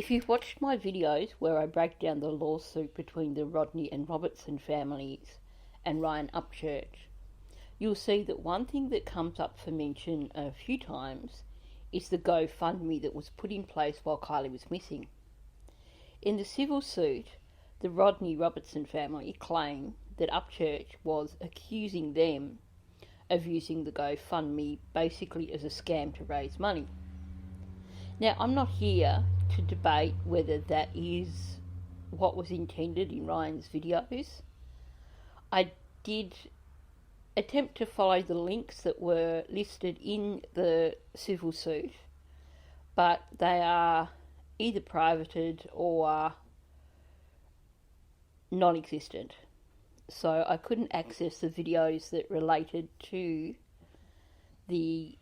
If you've watched my videos where I break down the lawsuit between the Rodney and Robertson families and Ryan Upchurch, you'll see that one thing that comes up for mention a few times is the GoFundMe that was put in place while Kiely was missing. In the civil suit, the Rodney Robertson family claim that Upchurch was accusing them of using the GoFundMe basically as a scam to raise money. Now, I'm not here to debate whether that is what was intended in Ryan's videos. I did attempt to follow the links that were listed in the civil suit, but they are either privated or non-existent. So I couldn't access the videos that related to the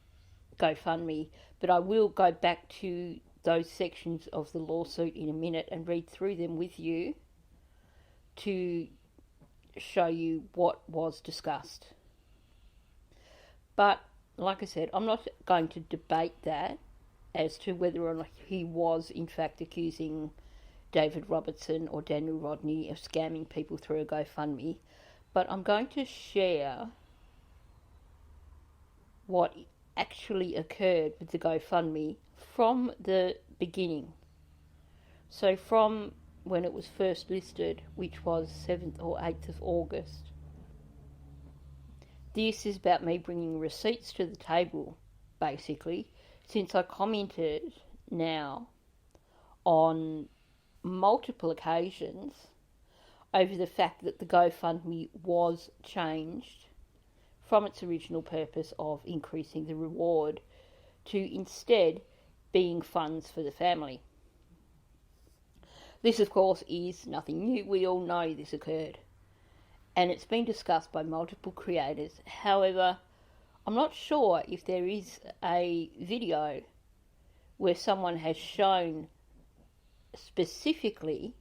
GoFundMe, but I will go back to those sections of the lawsuit in a minute and read through them with you to show you what was discussed. But like I said, I'm not going to debate that as to whether or not he was in fact accusing David Robertson or Daniel Rodney of scamming people through a GoFundMe, but I'm going to share what actually occurred with the GoFundMe from the beginning. So from when it was first listed, which was 7th or 8th of August. This is about me bringing receipts to the table, basically, since I commented now on multiple occasions over the fact that the GoFundMe was changed from its original purpose of increasing the reward to instead being funds for the family. This, of course, is nothing new. We all know this occurred, and it's been discussed by multiple creators. However, I'm not sure if there is a video where someone has shown specifically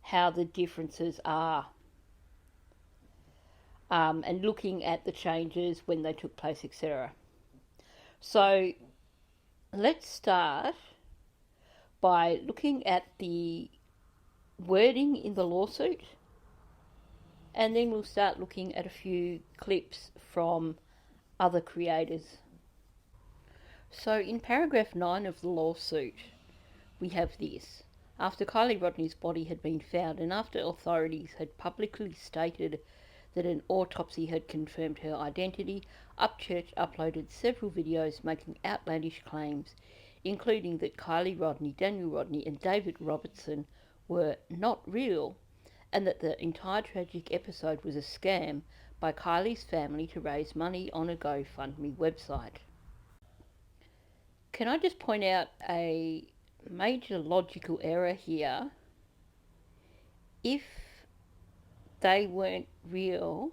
how the differences are, and looking at the changes when they took place, etc. So let's start by looking at the wording in the lawsuit, and then we'll start looking at a few clips from other creators. So in paragraph 9 of the lawsuit, we have this. After Kiely Rodney's body had been found and after authorities had publicly stated that an autopsy had confirmed her identity, Upchurch uploaded several videos making outlandish claims, including that Kiely Rodney, Daniel Rodney and David Robertson were not real, and that the entire tragic episode was a scam by Kiely's family to raise money on a GoFundMe website. Can I just point out a major logical error here? If they weren't real,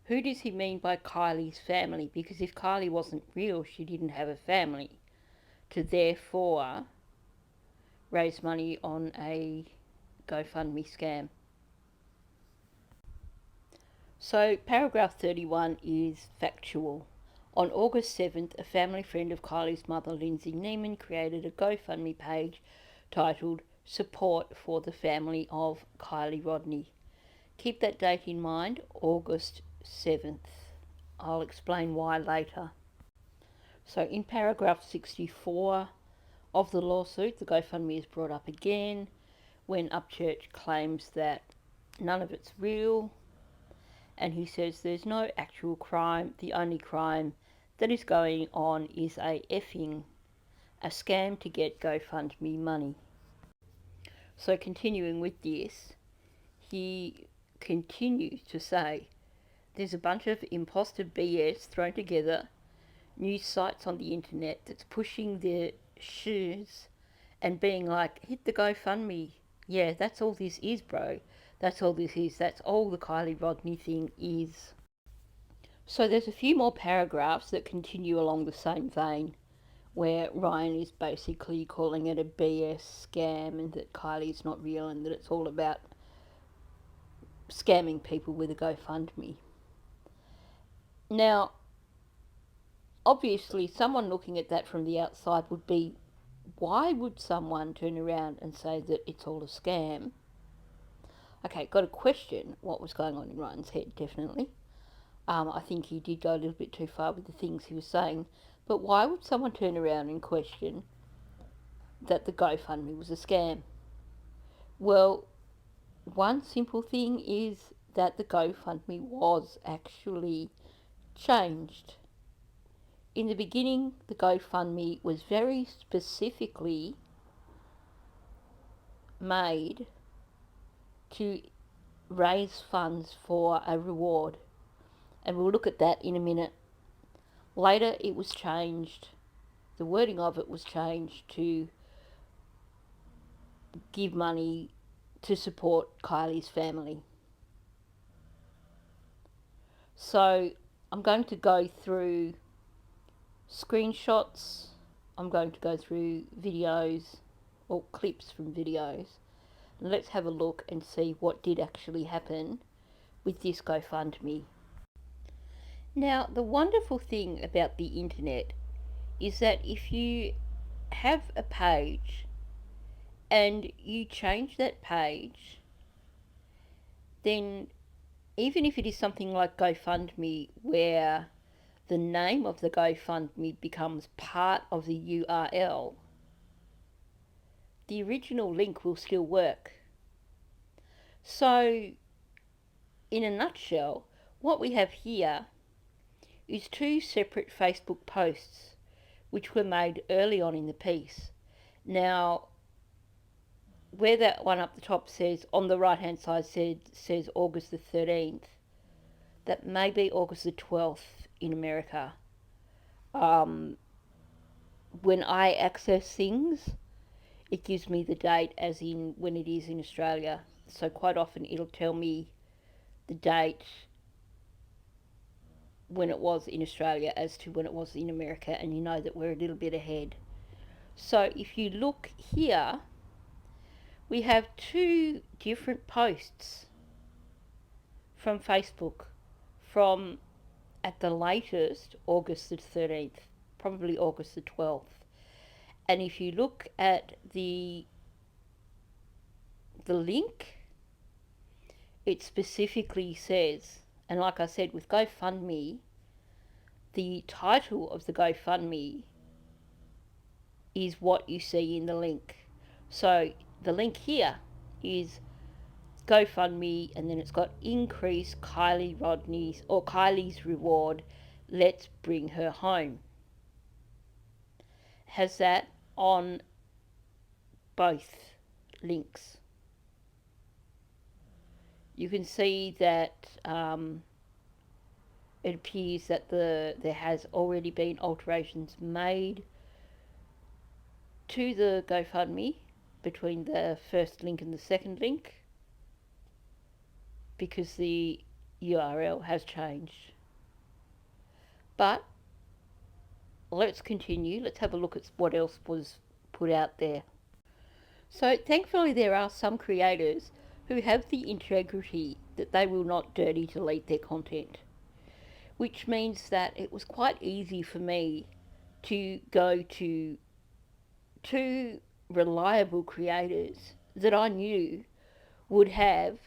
who does he mean by Kiely's family? Because if Kiely wasn't real, she didn't have a family to therefore raise money on a GoFundMe scam. So paragraph 31 is factual. On August 7th, a family friend of Kiely's mother, Lindsay Neiman, created a GoFundMe page titled Support for the Family of Kiely Rodney. Keep that date in mind, August 7th. I'll explain why later. So in paragraph 64 of the lawsuit, the GoFundMe is brought up again when Upchurch claims that none of it's real, and he says there's no actual crime. The only crime that is going on is a scam to get GoFundMe money. So continuing with this, he continues to say there's a bunch of imposter BS thrown together, news sites on the internet that's pushing their shoes and being like, hit the GoFundMe. Yeah, that's all this is, bro. That's all this is. That's all the Kiely Rodney thing is. So there's a few more paragraphs that continue along the same vein, where Ryan is basically calling it a BS scam and that Kiely's not real and that it's all about scamming people with a GoFundMe. Now, obviously, someone looking at that from the outside would be why would someone turn around and say that it's all a scam? Okay, got to question what was going on in Ryan's head, definitely. I think he did go a little bit too far with the things he was saying. But why would someone turn around and question that the GoFundMe was a scam? Well, one simple thing is that the GoFundMe was actually changed. In the beginning, the GoFundMe was very specifically made to raise funds for a reward, and we'll look at that in a minute. Later, it was changed, the wording of it was changed to give money to support Kiely's family. So I'm going to go through screenshots, I'm going to go through videos or clips from videos. Let's have a look and see what did actually happen with this GoFundMe. Now, the wonderful thing about the internet is that if you have a page and you change that page, then even if it is something like GoFundMe, where the name of the GoFundMe becomes part of the URL, the original link will still work. So, in a nutshell, what we have here is two separate Facebook posts which were made early on in the piece. Now, where that one up the top says, on the right hand side says August the 13th, that may be August the 12th in America. When I access things, it gives me the date as in when it is in Australia. So quite often it'll tell me the date when it was in Australia as to when it was in America, and you know that we're a little bit ahead. So if you look here, we have two different posts from Facebook from, at the latest, August the 13th, probably August the 12th. And if you look at the link, it specifically says, and like I said, with GoFundMe, the title of the GoFundMe is what you see in the link. So the link here is GoFundMe, and then it's got increase Kylie's reward, let's bring her home. Has that on both links. You can see that it appears that there has already been alterations made to the GoFundMe between the first link and the second link, because the URL has changed. But let's continue. Let's have a look at what else was put out there. So thankfully there are some creators who have the integrity that they will not dirty delete their content, which means that it was quite easy for me to go to two reliable creators that I knew would have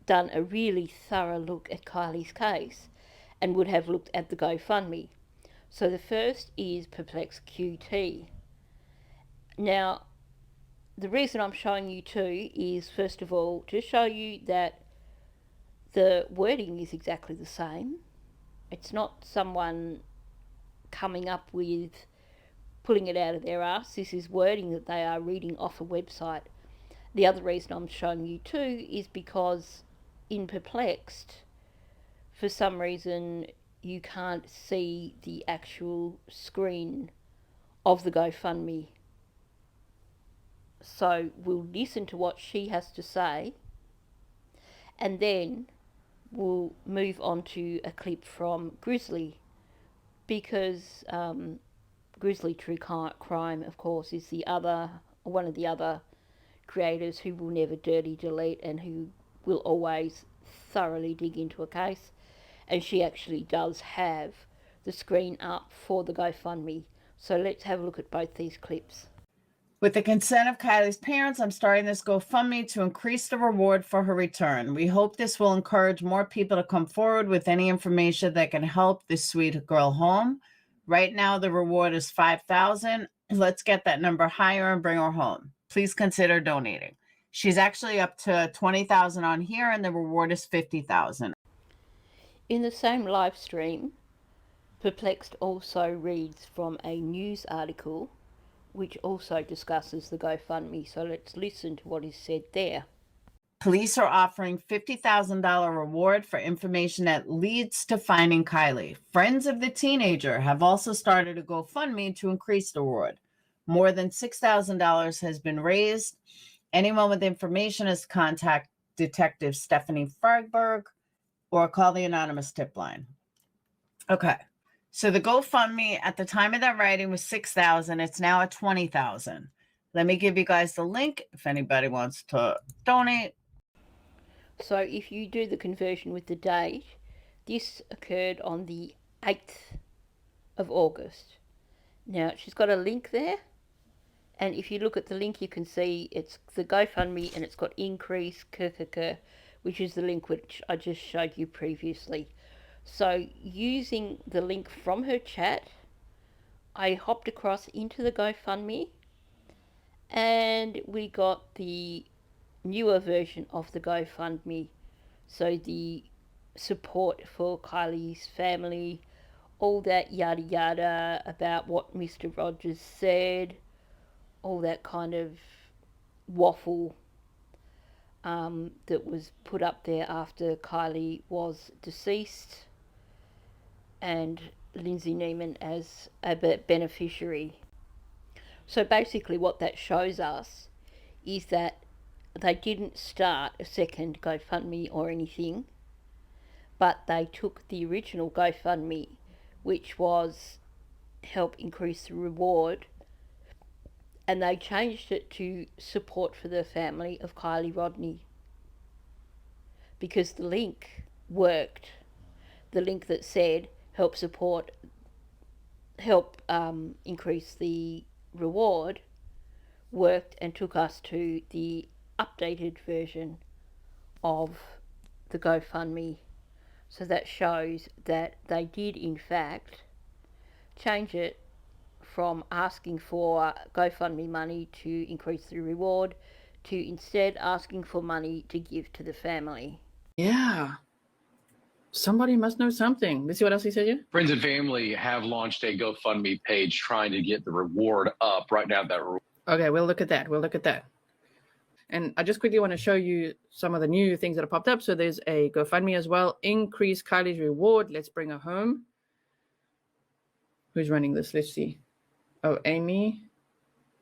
done a really thorough look at Kylie's case and would have looked at the GoFundMe. So the first is Perplex QT. Now, the reason I'm showing you two is, first of all, to show you that the wording is exactly the same. It's not someone coming up with, pulling it out of their ass. This is wording that they are reading off a website. The other reason I'm showing you two is because in Perplexed, for some reason, you can't see the actual screen of the GoFundMe. So we'll listen to what she has to say, and then we'll move on to a clip from Grizzly, because Grizzly True Crime, of course, is one of the other creators who will never dirty delete and who will always thoroughly dig into a case. And she actually does have the screen up for the GoFundMe. So let's have a look at both these clips. With the consent of Kiely's parents, I'm starting this GoFundMe to increase the reward for her return. We hope this will encourage more people to come forward with any information that can help this sweet girl home. Right now, the reward is $5,000. Let's get that number higher and bring her home. Please consider donating. She's actually up to $20,000 on here, and the reward is $50,000. In the same live stream, Perplexed also reads from a news article which also discusses the GoFundMe. So let's listen to what is said there. Police are offering $50,000 reward for information that leads to finding Kiely. Friends of the teenager have also started a GoFundMe to increase the reward. More than $6,000 has been raised. Anyone with information is contact Detective Stephanie Fargberg or call the anonymous tip line. Okay. So the GoFundMe at the time of that writing was $6,000. It's now at $20,000. Let me give you guys the link if anybody wants to donate. So if you do the conversion with the date, this occurred on the 8th of August. Now she's got a link there, and if you look at the link you can see it's the GoFundMe and it's got increase which is the link which I just showed you previously. So using the link from her chat, I hopped across into the GoFundMe and we got the newer version of the GoFundMe. So the support for Kiely's family, all that yada yada about what Mr. Rogers said, all that kind of waffle that was put up there after Kiely was deceased, and Lindsay Neiman as a beneficiary. So basically what that shows us is that they didn't start a second GoFundMe or anything, but they took the original GoFundMe, which was help increase the reward, and they changed it to support for the family of Kiely Rodni, because the link worked. The link that said help increase the reward worked and took us to the updated version of the GoFundMe. So that shows that they did in fact change it from asking for GoFundMe money to increase the reward to instead asking for money to give to the family. Yeah. Somebody must know something. Let's see what else he said here. Friends and family have launched a GoFundMe page trying to get the reward up. Right now, that Okay, we'll look at that. And I just quickly want to show you some of the new things that have popped up. So there's a GoFundMe as well. Increase Kiely's reward. Let's bring her home. Who's running this? Let's see. Oh, Amy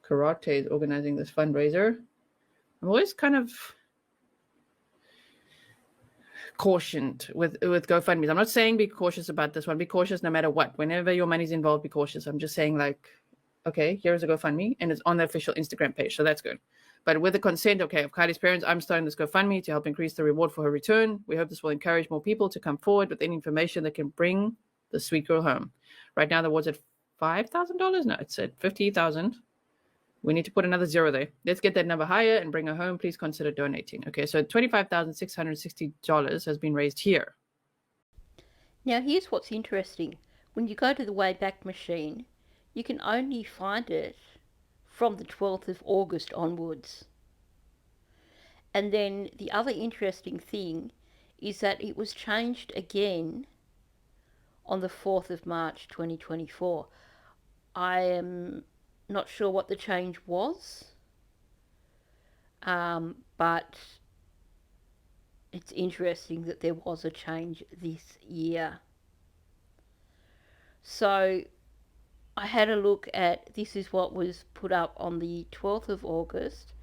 Karate is organizing this fundraiser. I'm always kind of cautioned with GoFundMes. I'm not saying be cautious about this one. Be cautious no matter what. Whenever your money's involved, be cautious. I'm just saying like, okay, here's a GoFundMe and it's on the official Instagram page. So that's good. But with the consent, okay, of Kiely's parents, I'm starting this GoFundMe to help increase the reward for her return. We hope this will encourage more people to come forward with any information that can bring the sweet girl home. Right now, the reward's at $5,000. No, it's at $50,000. We need to put another zero there. Let's get that number higher and bring her home. Please consider donating. Okay, so $25,660 has been raised here. Now, here's what's interesting. When you go to the Wayback Machine, you can only find it from the 12th of August onwards. And then the other interesting thing is that it was changed again on the 4th of March 2024. I am not sure what the change was, but it's interesting that there was a change this year. So I had a look at, this is what was put up on the 12th of August.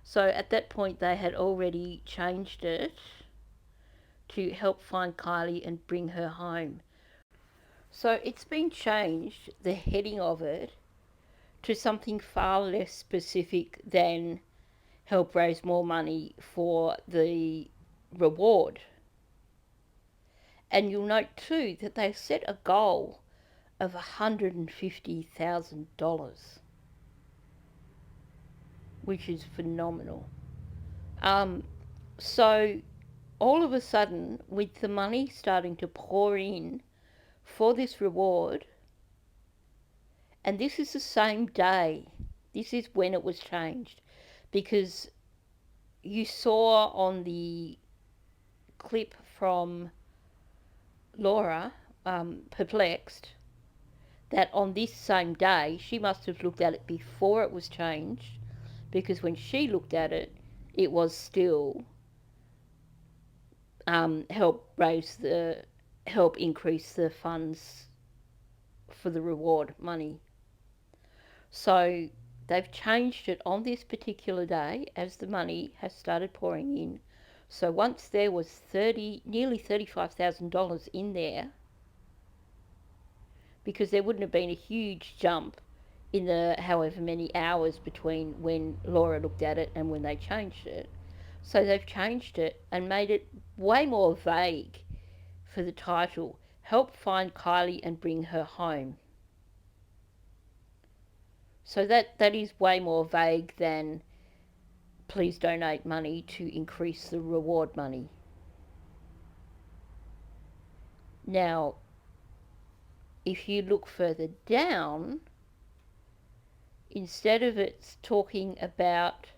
So at that point they had already changed it to help find Kiely and bring her home. So it's been changed, the heading of it, to something far less specific than help raise more money for the reward. And you'll note too that they set a goal of $150,000. which is phenomenal. So all of a sudden, with the money starting to pour in for this reward, and this is the same day, this is when it was changed, because you saw on the clip from Laura, Perplexed, that on this same day, she must have looked at it before it was changed, because when she looked at it, it was still help increase the funds for the reward money. So they've changed it on this particular day as the money has started pouring in. So once there was nearly $35,000 in there, because there wouldn't have been a huge jump in the however many hours between when Laura looked at it and when they changed it. So they've changed it and made it way more vague for the title, Help Find Kiely and Bring Her Home. So that is way more vague than please donate money to increase the reward money. Now, if you look further down, instead of it talking about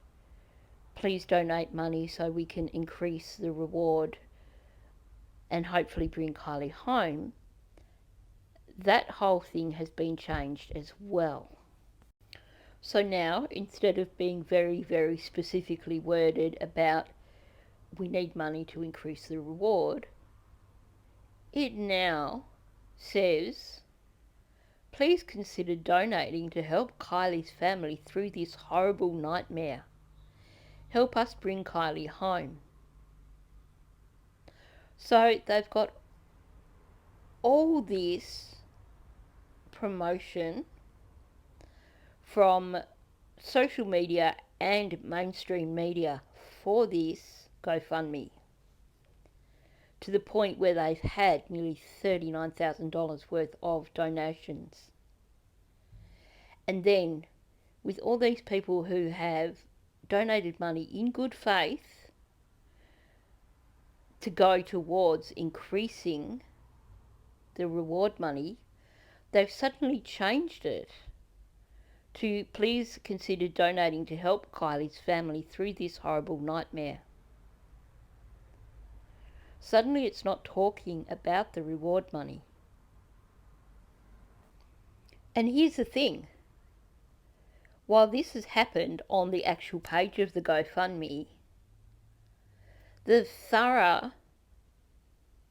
please donate money so we can increase the reward and hopefully bring Kiely home, that whole thing has been changed as well. So now, instead of being very, very specifically worded about we need money to increase the reward, it now says, please consider donating to help Kiely's family through this horrible nightmare. Help us bring Kiely home. So they've got all this promotion from social media and mainstream media for this GoFundMe, to the point where they've had nearly $39,000 worth of donations. And then, with all these people who have donated money in good faith to go towards increasing the reward money, they've suddenly changed it to please consider donating to help Kiely's family through this horrible nightmare. Suddenly it's not talking about the reward money. And here's the thing. While this has happened on the actual page of the GoFundMe, the thorough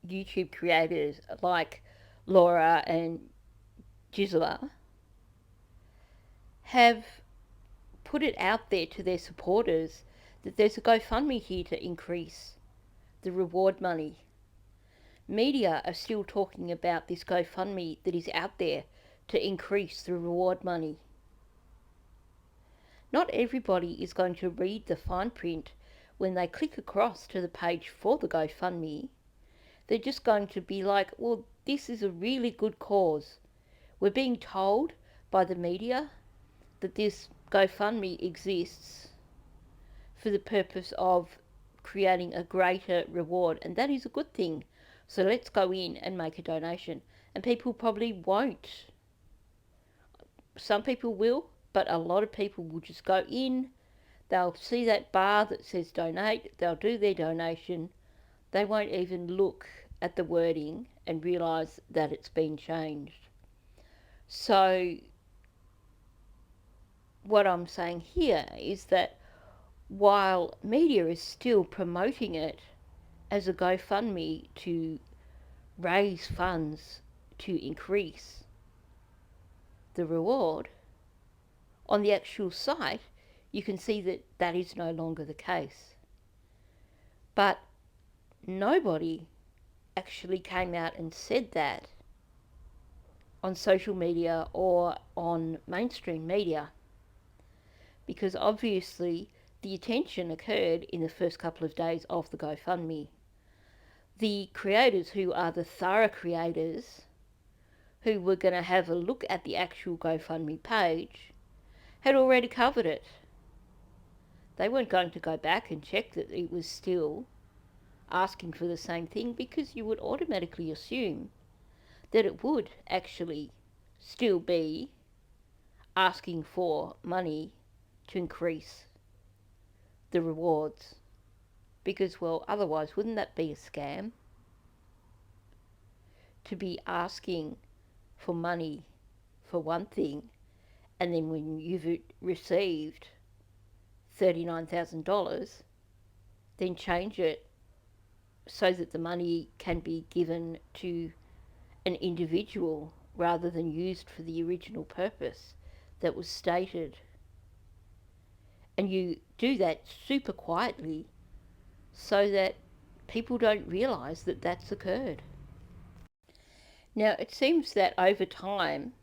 YouTube creators like Laura and Gisela have put it out there to their supporters that there's a GoFundMe here to increase the reward money. Media are still talking about this GoFundMe that is out there to increase the reward money. Not everybody is going to read the fine print when they click across to the page for the GoFundMe. They're just going to be like, well, this is a really good cause. We're being told by the media that this GoFundMe exists for the purpose of creating a greater reward, and that is a good thing. So let's go in and make a donation. And people probably won't. Some people will, but a lot of people will just go in, they'll see that bar that says donate, they'll do their donation, they won't even look at the wording and realise that it's been changed. So what I'm saying here is that while media is still promoting it as a GoFundMe to raise funds to increase the reward, on the actual site you can see that that is no longer the case. But nobody actually came out and said that on social media or on mainstream media, because obviously the attention occurred in the first couple of days of the GoFundMe. The creators, who are the thorough creators, who were going to have a look at the actual GoFundMe page, had already covered it. They weren't going to go back and check that it was still asking for the same thing, because you would automatically assume that it would actually still be asking for money to increase the rewards. Because, well, otherwise, wouldn't that be a scam? To be asking for money for one thing, and then when you've received $39,000, then change it so that the money can be given to an individual rather than used for the original purpose that was stated. And you do that super quietly so that people don't realise that that's occurred. Now, it seems that over time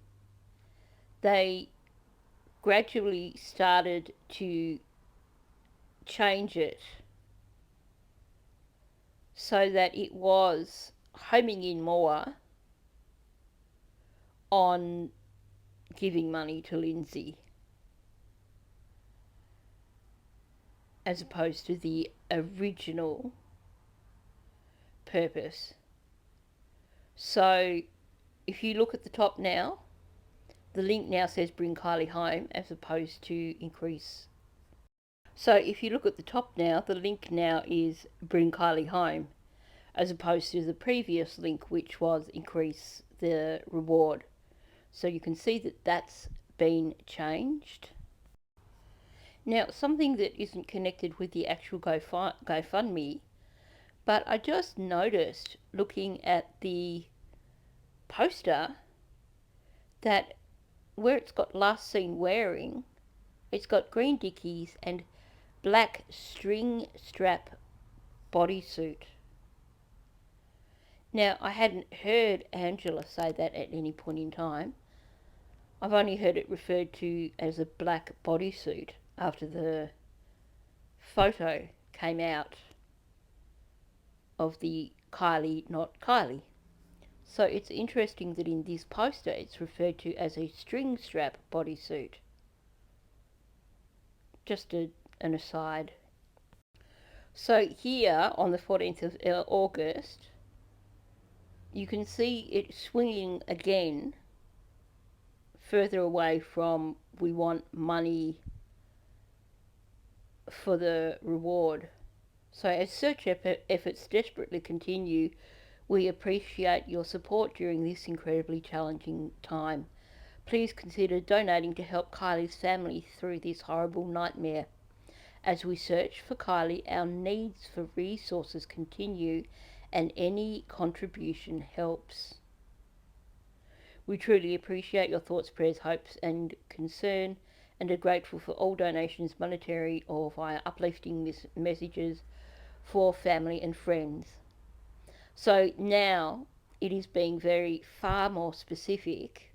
they gradually started to change it so that it was homing in more on giving money to Lindsay as opposed to the original purpose. So if you look at the top now, the link now says bring Kiely home as opposed to increase. So if you look at the top now, the link now is bring Kiely home as opposed to the previous link, which was increase the reward. So you can see that that's been changed. Now, something that isn't connected with the actual GoFundMe, but I just noticed looking at the poster that where it's got last seen wearing, it's got green dickies and black string strap bodysuit. Now, I hadn't heard Angela say that at any point in time. I've only heard it referred to as a black bodysuit after the photo came out of the Kiely not Kiely. So it's interesting that in this poster it's referred to as a string strap bodysuit. Just an aside. So here on the 14th of August, you can see it swinging again further away from we want money for the reward. So as search efforts desperately continue, we appreciate your support during this incredibly challenging time. Please consider donating to help Kiely's family through this horrible nightmare. As we search for Kiely, our needs for resources continue, and any contribution helps. We truly appreciate your thoughts, prayers, hopes, and concern, and are grateful for all donations, monetary or via uplifting messages for family and friends. So now it is being far more specific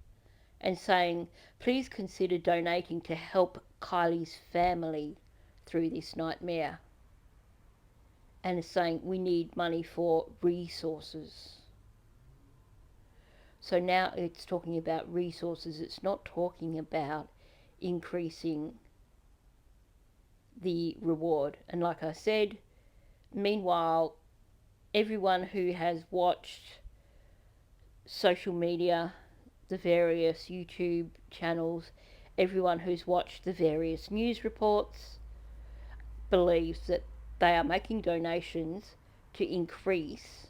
and saying, please consider donating to help Kiely's family through this nightmare. And it's saying we need money for resources. So now it's talking about resources. It's not talking about increasing the reward. And like I said, meanwhile, everyone who has watched social media, the various YouTube channels, everyone who's watched the various news reports believes that they are making donations to increase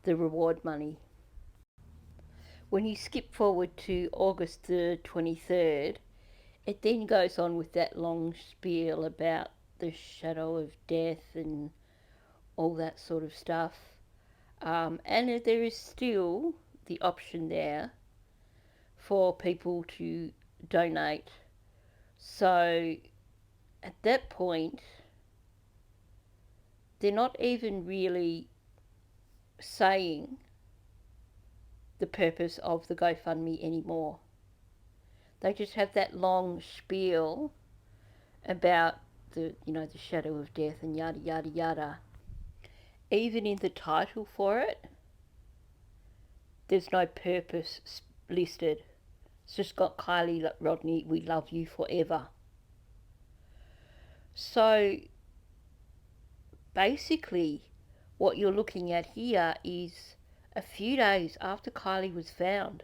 the reward money. When you skip forward to August the 23rd, it then goes on with that long spiel about the shadow of death and all that sort of stuff. And there is still the option there for people to donate. So at that point, they're not even really saying the purpose of the GoFundMe anymore. They just have that long spiel about the shadow of death and yada yada yada. Even in the title for it, there's no purpose listed. It's just got Kiely Rodney, we love you forever. So basically, what you're looking at here is a few days after Kiely was found,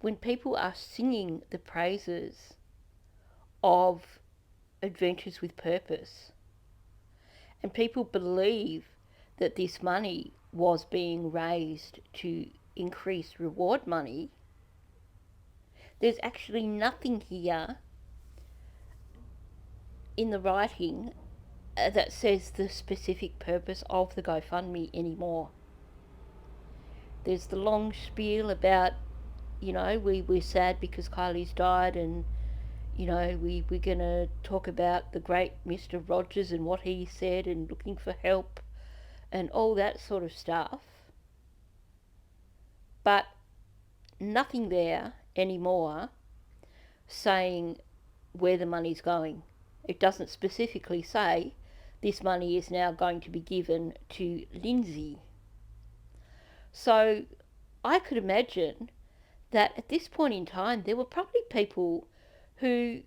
when people are singing the praises of Adventures with Purpose, and people believe that this money was being raised to increase reward money, there's actually nothing here in the writing that says the specific purpose of the GoFundMe anymore. There's the long spiel about, we're sad because Kiely's died, and, we're going to talk about the great Mr. Rogers and what he said and looking for help and all that sort of stuff. But nothing there anymore saying where the money's going. It doesn't specifically say this money is now going to be given to Lindsay. So I could imagine that at this point in time there were probably people who,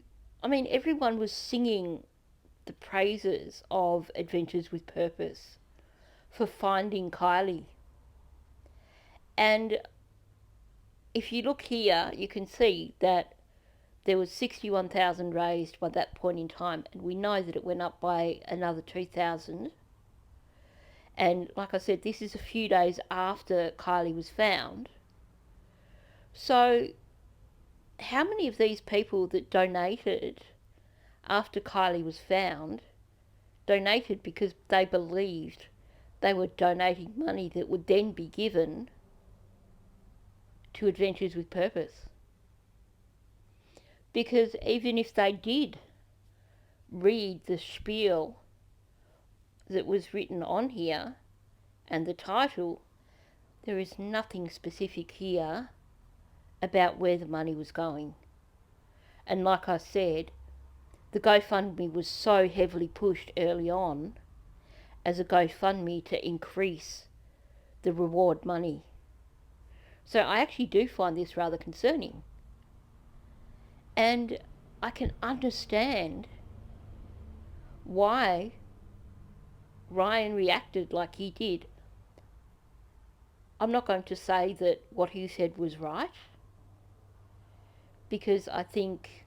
everyone was singing the praises of Adventures with Purpose for finding Kiely. And if you look here, you can see that there was 61,000 raised by that point in time, and we know that it went up by another 2,000. And like I said, this is a few days after Kiely was found. So how many of these people that donated after Kiely was found donated because they believed they were donating money that would then be given to Adventures with Purpose? Because even if they did read the spiel that was written on here and the title, there is nothing specific here about where the money was going. And like I said, the GoFundMe was so heavily pushed early on as a GoFundMe to increase the reward money. So I actually do find this rather concerning. And I can understand why Ryan reacted like he did. I'm not going to say that what he said was right, because I think,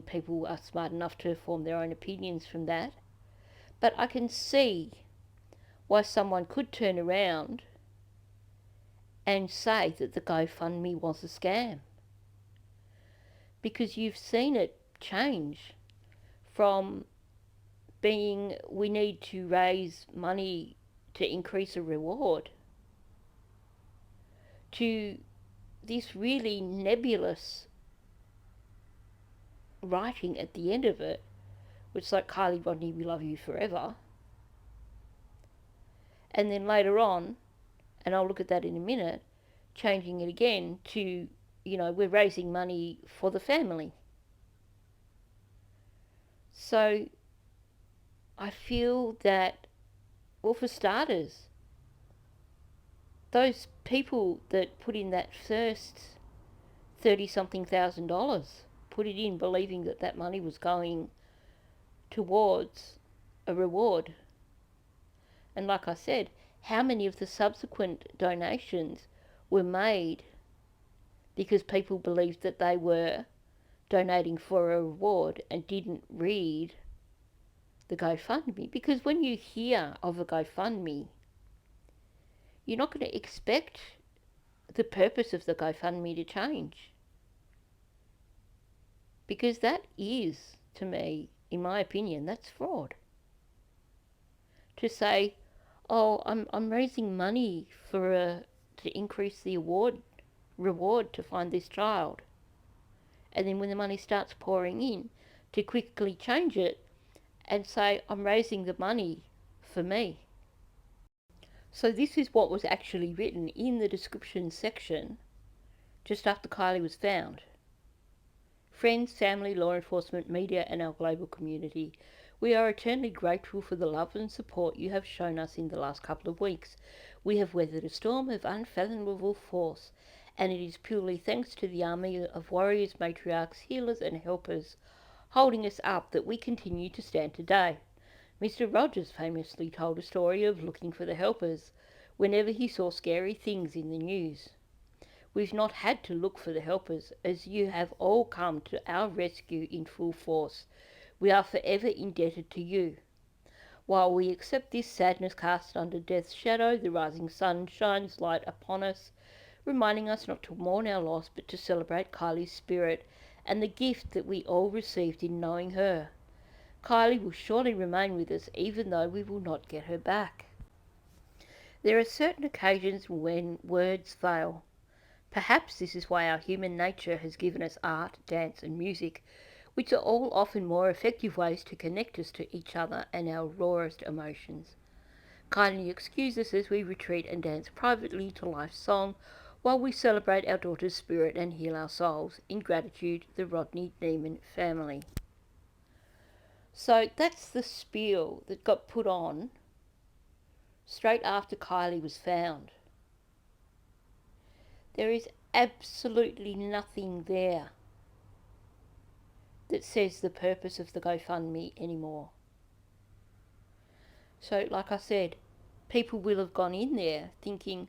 people are smart enough to form their own opinions from that. But I can see why someone could turn around and say that the GoFundMe was a scam. Because you've seen it change from being we need to raise money to increase a reward to this really nebulous writing at the end of it, which is like, Kiely, Rodney, we love you forever. And then later on, and I'll look at that in a minute, changing it again to, we're raising money for the family. So I feel that, well, for starters, those people that put in that first $30-something thousand, put it in believing that that money was going towards a reward. And like I said, how many of the subsequent donations were made because people believed that they were donating for a reward and didn't read the GoFundMe? Because when you hear of a GoFundMe, you're not going to expect the purpose of the GoFundMe to change. Because that is, to me, in my opinion, that's fraud. To say, oh, I'm raising money to increase the reward to find this child, and then when the money starts pouring in, to quickly change it and say, I'm raising the money for me. So this is what was actually written in the description section just after Kiely was found. Friends, family, law enforcement, media and our global community, we are eternally grateful for the love and support you have shown us in the last couple of weeks. We have weathered a storm of unfathomable force, and it is purely thanks to the army of warriors, matriarchs, healers and helpers holding us up that we continue to stand today. Mr. Rogers famously told a story of looking for the helpers whenever he saw scary things in the news. We've not had to look for the helpers, as you have all come to our rescue in full force. We are forever indebted to you. While we accept this sadness cast under death's shadow, the rising sun shines light upon us, reminding us not to mourn our loss, but to celebrate Kiely's spirit and the gift that we all received in knowing her. Kiely will surely remain with us, even though we will not get her back. There are certain occasions when words fail. Perhaps this is why our human nature has given us art, dance and music, which are all often more effective ways to connect us to each other and our rawest emotions. Kindly excuse us as we retreat and dance privately to life's song while we celebrate our daughter's spirit and heal our souls. In gratitude, the Rodney Neiman family. So that's the spiel that got put on straight after Kiely was found. There is absolutely nothing there that says the purpose of the GoFundMe anymore. So, like I said, people will have gone in there thinking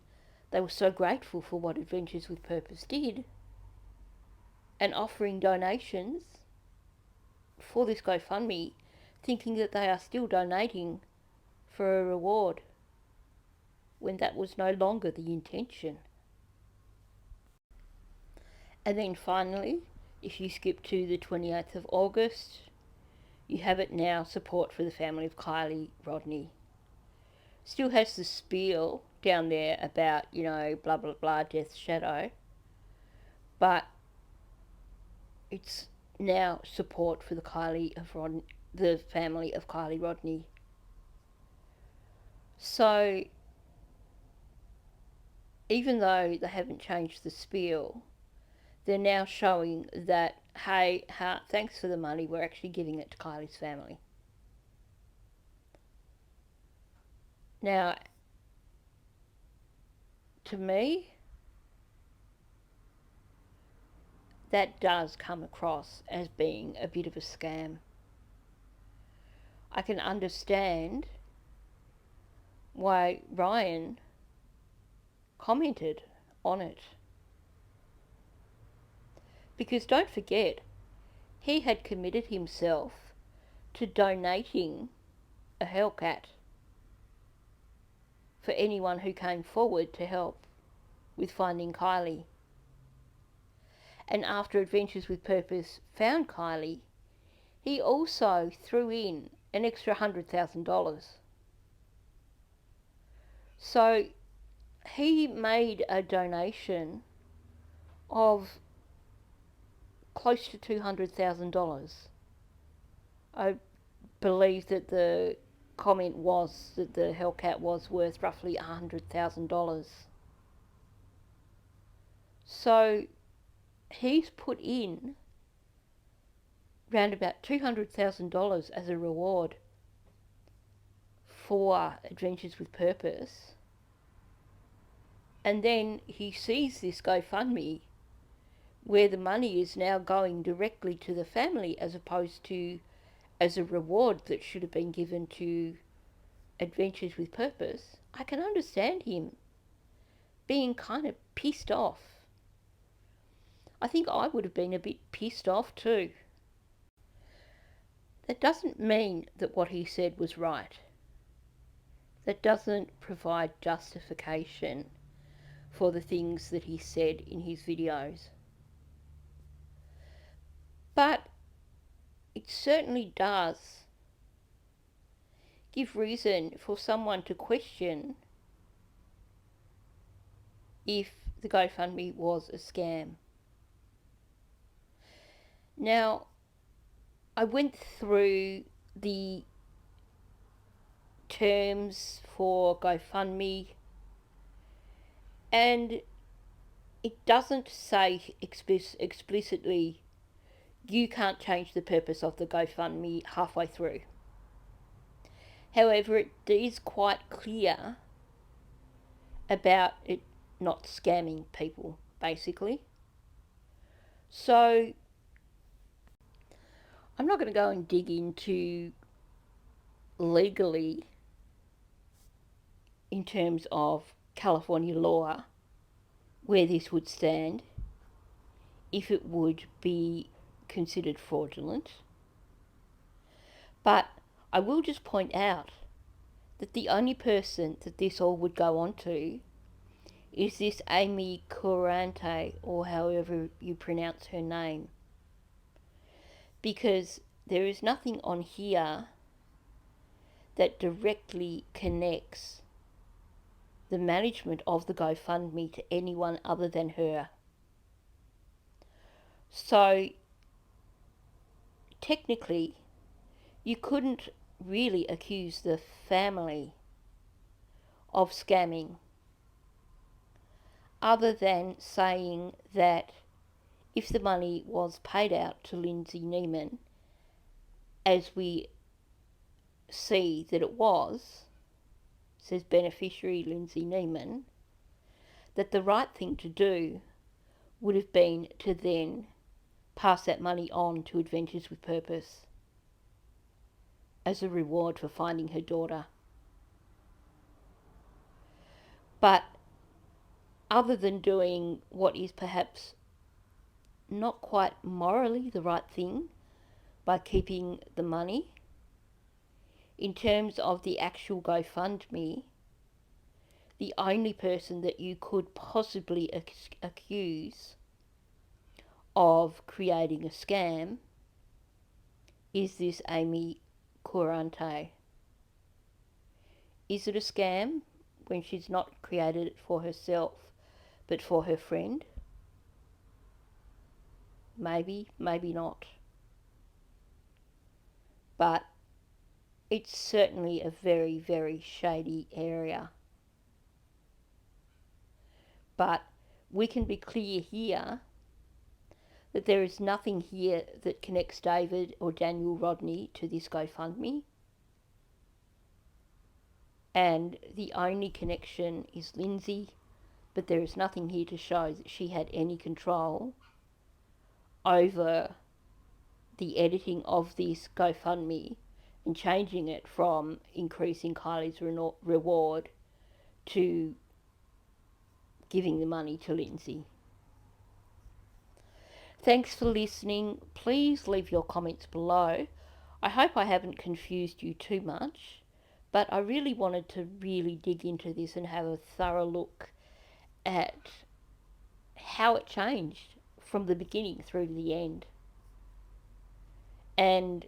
they were so grateful for what Adventures with Purpose did and offering donations for this GoFundMe, thinking that they are still donating for a reward when that was no longer the intention. And then finally, if you skip to the 28th of August, you have it now, support for the family of Kiely Rodney. Still has the spiel down there about, blah, blah, blah, death's shadow. But it's now support for the the family of Kiely Rodney. So, even though they haven't changed the spiel, they're now showing that, hey, thanks for the money, we're actually giving it to Kiely's family. Now, to me, that does come across as being a bit of a scam. I can understand why Ryan commented on it. Because don't forget, he had committed himself to donating a Hellcat for anyone who came forward to help with finding Kiely. And after Adventures with Purpose found Kiely, he also threw in an extra $100,000. So he made a donation of close to $200,000. I believe that the comment was that the Hellcat was worth roughly $100,000. So he's put in round about $200,000 as a reward for Adventures with Purpose. And then he sees this GoFundMe where the money is now going directly to the family as opposed to as a reward that should have been given to Adventures with Purpose. I can understand him being kind of pissed off. I think I would have been a bit pissed off too. That doesn't mean that what he said was right. That doesn't provide justification for the things that he said in his videos. But it certainly does give reason for someone to question if the GoFundMe was a scam. Now, I went through the terms for GoFundMe, and it doesn't say explicitly you can't change the purpose of the GoFundMe halfway through. However, it is quite clear about it not scamming people, basically. So I'm not going to go and dig into legally in terms of California law where this would stand, if it would be considered fraudulent. But I will just point out that the only person that this all would go on to is this Amy Corante, or however you pronounce her name. Because there is nothing on here that directly connects the management of the GoFundMe to anyone other than her. So, technically, you couldn't really accuse the family of scamming, other than saying that if the money was paid out to Lindsay Neiman, as we see that it was, says beneficiary Lindsay Neiman, that the right thing to do would have been to then pass that money on to Adventures with Purpose as a reward for finding her daughter. But other than doing what is perhaps not quite morally the right thing by keeping the money, in terms of the actual GoFundMe, the only person that you could possibly accuse of creating a scam is this Amy Corante. Is it a scam when she's not created it for herself but for her friend? Maybe, maybe not. But it's certainly a very, very shady area. But we can be clear here that there is nothing here that connects David or Daniel Rodney to this GoFundMe. And the only connection is Lindsay, but there is nothing here to show that she had any control over the editing of this GoFundMe and changing it from increasing Kiely's reward to giving the money to Lindsay. Thanks for listening. Please leave your comments below. I hope I haven't confused you too much, but I really wanted to dig into this and have a thorough look at how it changed from the beginning through to the end, and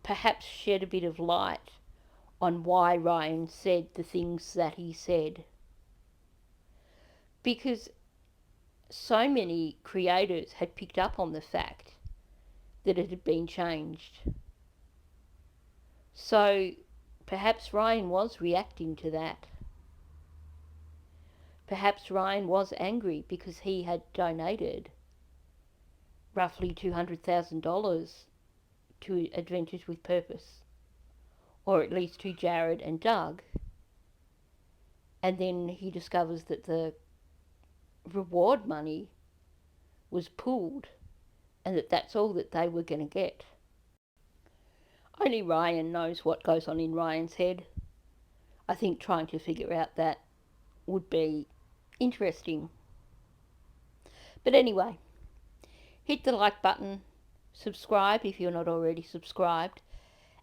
perhaps shed a bit of light on why Ryan said the things that he said. Because so many creators had picked up on the fact that it had been changed. So perhaps Ryan was reacting to that. Perhaps Ryan was angry because he had donated roughly $200,000 to Adventures with Purpose, or at least to Jared and Doug, and then he discovers that the reward money was pooled and that that's all that they were going to get. Only Ryan knows what goes on in Ryan's head. I think trying to figure out that would be interesting. But anyway, hit the like button, subscribe if you're not already subscribed,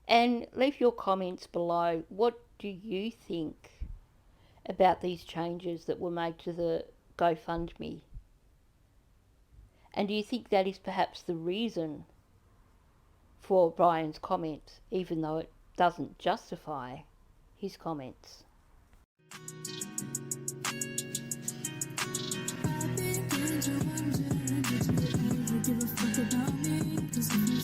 and leave your comments below. What do you think about these changes that were made to the GoFundMe? And do you think that is perhaps the reason for Brian's comments, even though it doesn't justify his comments? Give a fuck about me, 'cause if you